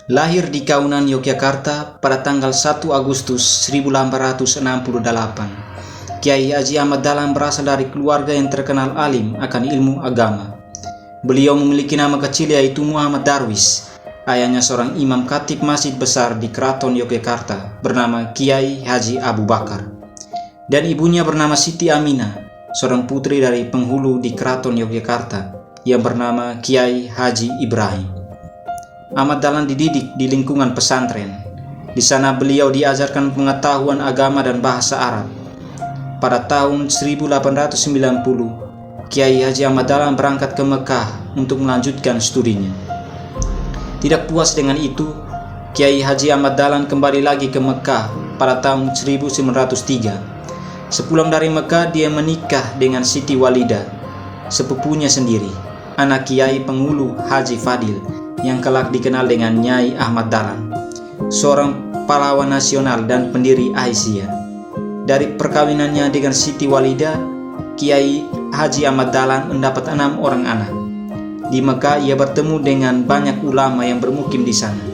Lahir di Kaunan, Yogyakarta pada tanggal 1 Agustus 1868, Kiai Haji Ahmad Dahlan berasal dari keluarga yang terkenal alim akan ilmu agama. Beliau memiliki nama kecil yaitu Muhammad Darwis. Ayahnya seorang imam khatib masjid besar di Keraton Yogyakarta bernama Kiai Haji Abu Bakar. Dan ibunya bernama Siti Aminah, seorang putri dari penghulu di Keraton Yogyakarta yang bernama Kiai Haji Ibrahim. Ahmad Dahlan dididik di lingkungan pesantren. Di sana beliau diajarkan pengetahuan agama dan bahasa Arab. Pada tahun 1890, Kiai Haji Ahmad Dahlan berangkat ke Mekah untuk melanjutkan studinya. Tidak puas dengan itu, Kiai Haji Ahmad Dahlan kembali lagi ke Mekah pada tahun 1903. Sepulang dari Mekah, dia menikah dengan Siti Walidah, sepupunya sendiri, anak Kiai penghulu Haji Fadil, yang kelak dikenal dengan Nyai Ahmad Dahlan, seorang pahlawan nasional dan pendiri Aisyah. Dari perkawinannya dengan Siti Walidah, Kiai Haji Ahmad Dahlan mendapat 6 orang anak. Di Mekah ia bertemu dengan banyak ulama yang bermukim di sana.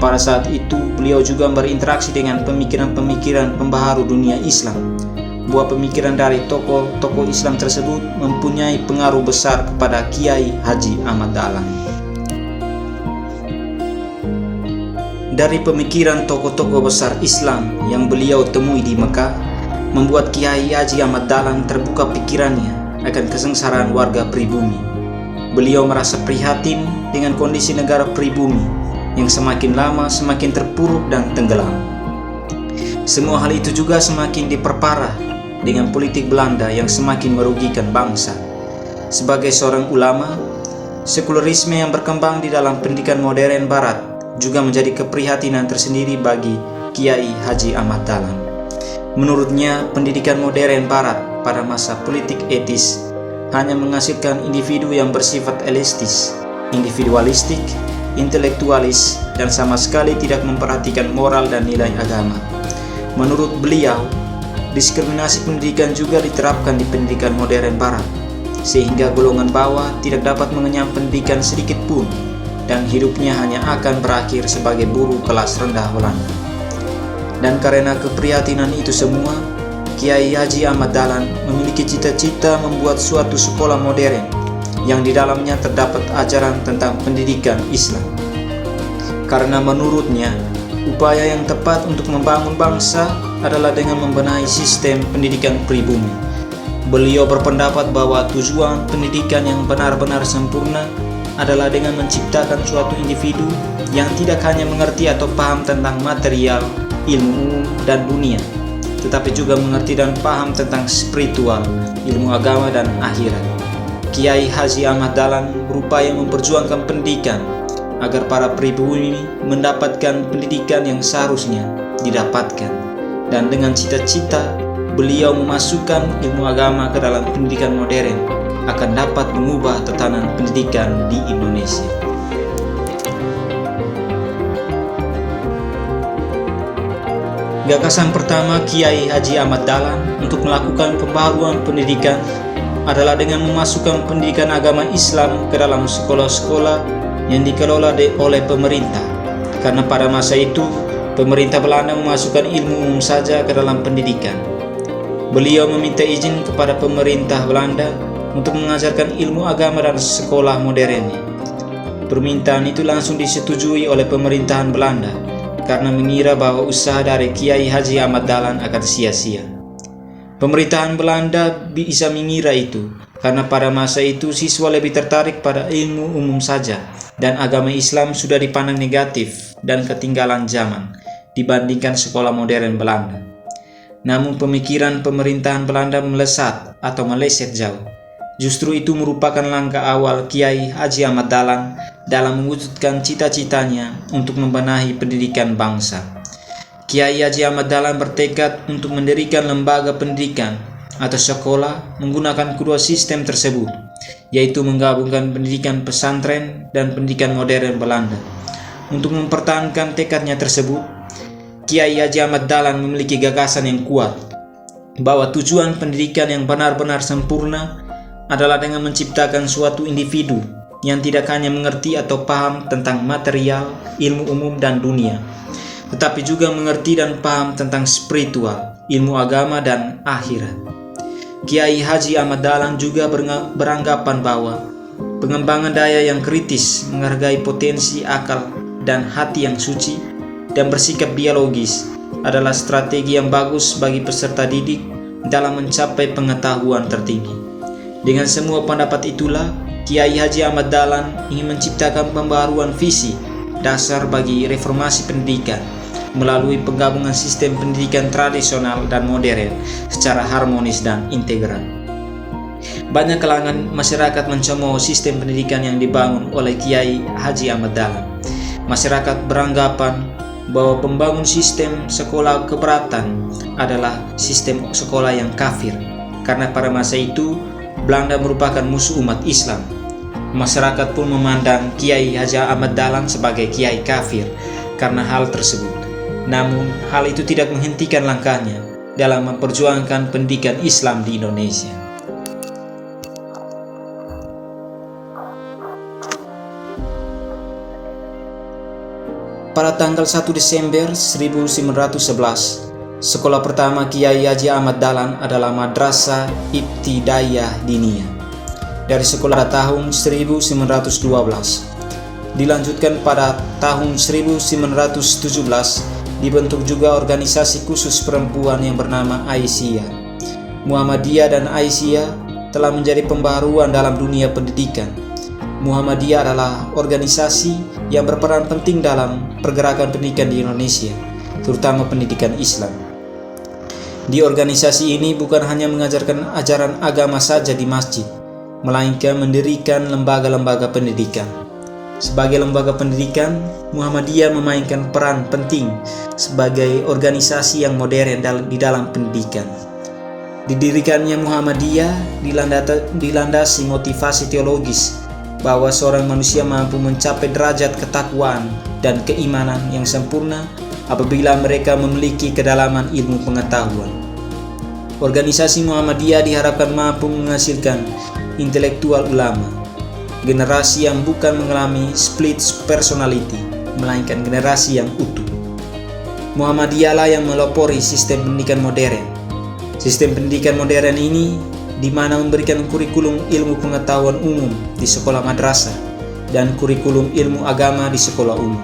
Pada saat itu beliau juga berinteraksi dengan pemikiran-pemikiran pembaharu dunia Islam. Buah pemikiran dari tokoh-tokoh Islam tersebut mempunyai pengaruh besar kepada Kiai Haji Ahmad Dahlan. Dari pemikiran tokoh-tokoh besar Islam yang beliau temui di Mekah, membuat Kiai Haji Ahmad Dahlan terbuka pikirannya akan kesengsaraan warga pribumi. Beliau merasa prihatin dengan kondisi negara pribumi yang semakin lama semakin terpuruk dan tenggelam. Semua hal itu juga semakin diperparah dengan politik Belanda yang semakin merugikan bangsa. Sebagai seorang ulama, sekularisme yang berkembang di dalam pendidikan modern Barat juga menjadi keprihatinan tersendiri bagi Kiai Haji Ahmad Dahlan. Menurutnya, pendidikan modern Barat pada masa politik etis hanya menghasilkan individu yang bersifat elistis, individualistik, intelektualis, dan sama sekali tidak memperhatikan moral dan nilai agama. Menurut beliau, diskriminasi pendidikan juga diterapkan di pendidikan modern Barat, sehingga golongan bawah tidak dapat mengenyam pendidikan sedikit pun, dan hidupnya hanya akan berakhir sebagai buruh kelas rendah Belanda. Dan karena keprihatinan itu semua, Kiai Haji Ahmad Dahlan memiliki cita-cita membuat suatu sekolah modern yang di dalamnya terdapat ajaran tentang pendidikan Islam. Karena menurutnya, upaya yang tepat untuk membangun bangsa adalah dengan membenahi sistem pendidikan pribumi. Beliau berpendapat bahwa tujuan pendidikan yang benar-benar sempurna adalah dengan menciptakan suatu individu yang tidak hanya mengerti atau paham tentang material, ilmu umum, dan dunia, tetapi juga mengerti dan paham tentang spiritual, ilmu agama, dan akhirat. Kiai Haji Ahmad Dahlan berupaya memperjuangkan pendidikan agar para pribumi mendapatkan pendidikan yang seharusnya didapatkan, dan dengan cita-cita beliau memasukkan ilmu agama ke dalam pendidikan modern akan dapat mengubah tatanan pendidikan di Indonesia. Gagasan pertama Kiai Haji Ahmad Dahlan untuk melakukan pembaharuan pendidikan adalah dengan memasukkan pendidikan agama Islam ke dalam sekolah-sekolah yang dikelola oleh pemerintah. Karena pada masa itu, pemerintah Belanda memasukkan ilmu umum saja ke dalam pendidikan. Beliau meminta izin kepada pemerintah Belanda untuk mengajarkan ilmu agama dan sekolah modernnya. Permintaan itu langsung disetujui oleh pemerintahan Belanda karena mengira bahwa usaha dari Kiai Haji Ahmad Dahlan akan sia-sia. Pemerintahan Belanda bisa mengira itu karena pada masa itu siswa lebih tertarik pada ilmu umum saja dan agama Islam sudah dipandang negatif dan ketinggalan zaman dibandingkan sekolah modern Belanda. Namun pemikiran pemerintahan Belanda melesat atau meleset jauh. Justru itu merupakan langkah awal Kiai Haji Ahmad Dahlan dalam mewujudkan cita-citanya untuk membenahi pendidikan bangsa. Kiai Haji Ahmad Dahlan bertekad untuk mendirikan lembaga pendidikan atau sekolah menggunakan kedua sistem tersebut, yaitu menggabungkan pendidikan pesantren dan pendidikan modern Belanda. Untuk mempertahankan tekadnya tersebut, Kiai Haji Ahmad Dahlan memiliki gagasan yang kuat bahwa tujuan pendidikan yang benar-benar sempurna adalah dengan menciptakan suatu individu yang tidak hanya mengerti atau paham tentang material, ilmu umum dan dunia, tetapi juga mengerti dan paham tentang spiritual, ilmu agama dan akhirat. Kiai Haji Ahmad Dahlan juga beranggapan bahwa pengembangan daya yang kritis, menghargai potensi akal dan hati yang suci, dan bersikap biologis adalah strategi yang bagus bagi peserta didik dalam mencapai pengetahuan tertinggi. Dengan semua pendapat itulah, Kiai Haji Ahmad Dahlan ingin menciptakan pembaharuan visi dasar bagi reformasi pendidikan melalui penggabungan sistem pendidikan tradisional dan modern secara harmonis dan integral. Banyak kalangan masyarakat mencemooh sistem pendidikan yang dibangun oleh Kiai Haji Ahmad Dahlan. Masyarakat beranggapan bahwa pembangun sistem sekolah keberatan adalah sistem sekolah yang kafir, karena pada masa itu Belanda merupakan musuh umat Islam. Masyarakat pun memandang Kiai Haji Ahmad Dahlan sebagai kiai kafir karena hal tersebut. Namun, hal itu tidak menghentikan langkahnya dalam memperjuangkan pendidikan Islam di Indonesia. Pada tanggal 1 Desember 1911, sekolah pertama Kiai Haji Ahmad Dahlan adalah Madrasah Ibtidaiyah Diniyah. Dari sekolah tahun 1912, dilanjutkan pada tahun 1917, dibentuk juga organisasi khusus perempuan yang bernama Aisyah. Muhammadiyah dan Aisyah telah menjadi pembaharuan dalam dunia pendidikan. Muhammadiyah adalah organisasi yang berperan penting dalam pergerakan pendidikan di Indonesia, terutama pendidikan Islam. Di organisasi ini bukan hanya mengajarkan ajaran agama saja di masjid, melainkan mendirikan lembaga-lembaga pendidikan. Sebagai lembaga pendidikan, Muhammadiyah memainkan peran penting sebagai organisasi yang modern di dalam pendidikan. Didirikannya Muhammadiyah dilandasi motivasi teologis bahwa seorang manusia mampu mencapai derajat ketakwaan dan keimanan yang sempurna apabila mereka memiliki kedalaman ilmu pengetahuan. Organisasi Muhammadiyah diharapkan mampu menghasilkan intelektual ulama, generasi yang bukan mengalami split personality, melainkan generasi yang utuh. Muhammadiyah lah yang melopori sistem pendidikan modern. Sistem pendidikan modern ini di mana memberikan kurikulum ilmu pengetahuan umum di sekolah madrasah dan kurikulum ilmu agama di sekolah umum.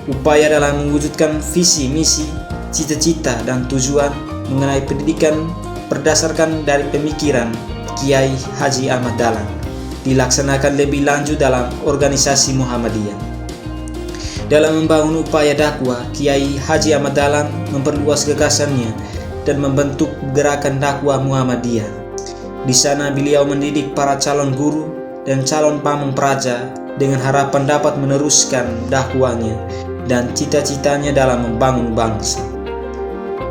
Upaya dalam mewujudkan visi, misi, cita-cita, dan tujuan mengenai pendidikan berdasarkan dari pemikiran Kiai Haji Ahmad Dahlan dilaksanakan lebih lanjut dalam organisasi Muhammadiyah. Dalam membangun upaya dakwah, Kiai Haji Ahmad Dahlan memperluas gagasannya dan membentuk gerakan dakwah Muhammadiyah. Di sana beliau mendidik para calon guru dan calon pamong praja dengan harapan dapat meneruskan dakwahnya dan cita-citanya dalam membangun bangsa.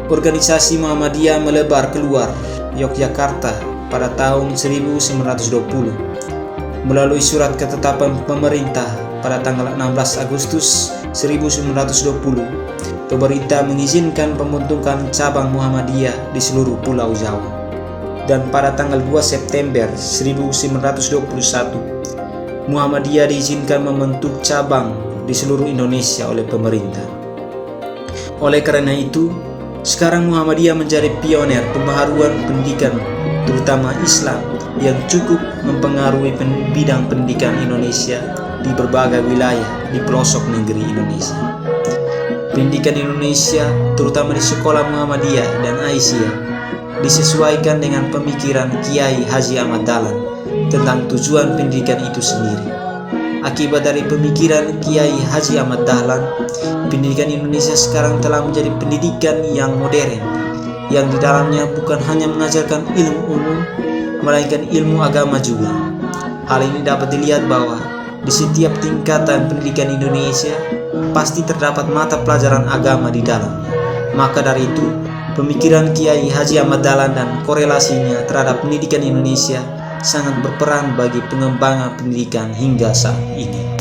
Organisasi Muhammadiyah melebar keluar Yogyakarta pada tahun 1920 melalui surat ketetapan pemerintah pada tanggal 16 Agustus 1920. Pemerintah mengizinkan pembentukan cabang Muhammadiyah di seluruh Pulau Jawa. Dan pada tanggal 2 September 1921, Muhammadiyah diizinkan membentuk cabang di seluruh Indonesia oleh pemerintah. Oleh karena itu, sekarang Muhammadiyah menjadi pionir pembaharuan pendidikan, terutama Islam, yang cukup mempengaruhi bidang pendidikan Indonesia di berbagai wilayah di pelosok negeri Indonesia. Pendidikan Indonesia, terutama di sekolah Muhammadiyah dan Aisyah, disesuaikan dengan pemikiran Kiai Haji Ahmad Dahlan tentang tujuan pendidikan itu sendiri. Akibat dari pemikiran Kiai Haji Ahmad Dahlan, pendidikan Indonesia sekarang telah menjadi pendidikan yang modern, yang di dalamnya bukan hanya mengajarkan ilmu umum, melainkan ilmu agama juga. Hal ini dapat dilihat bahwa di setiap tingkatan pendidikan Indonesia pasti terdapat mata pelajaran agama di dalamnya. Maka dari itu, pemikiran Kiai Haji Ahmad Dahlan dan korelasinya terhadap pendidikan Indonesia sangat berperan bagi pengembangan pendidikan hingga saat ini.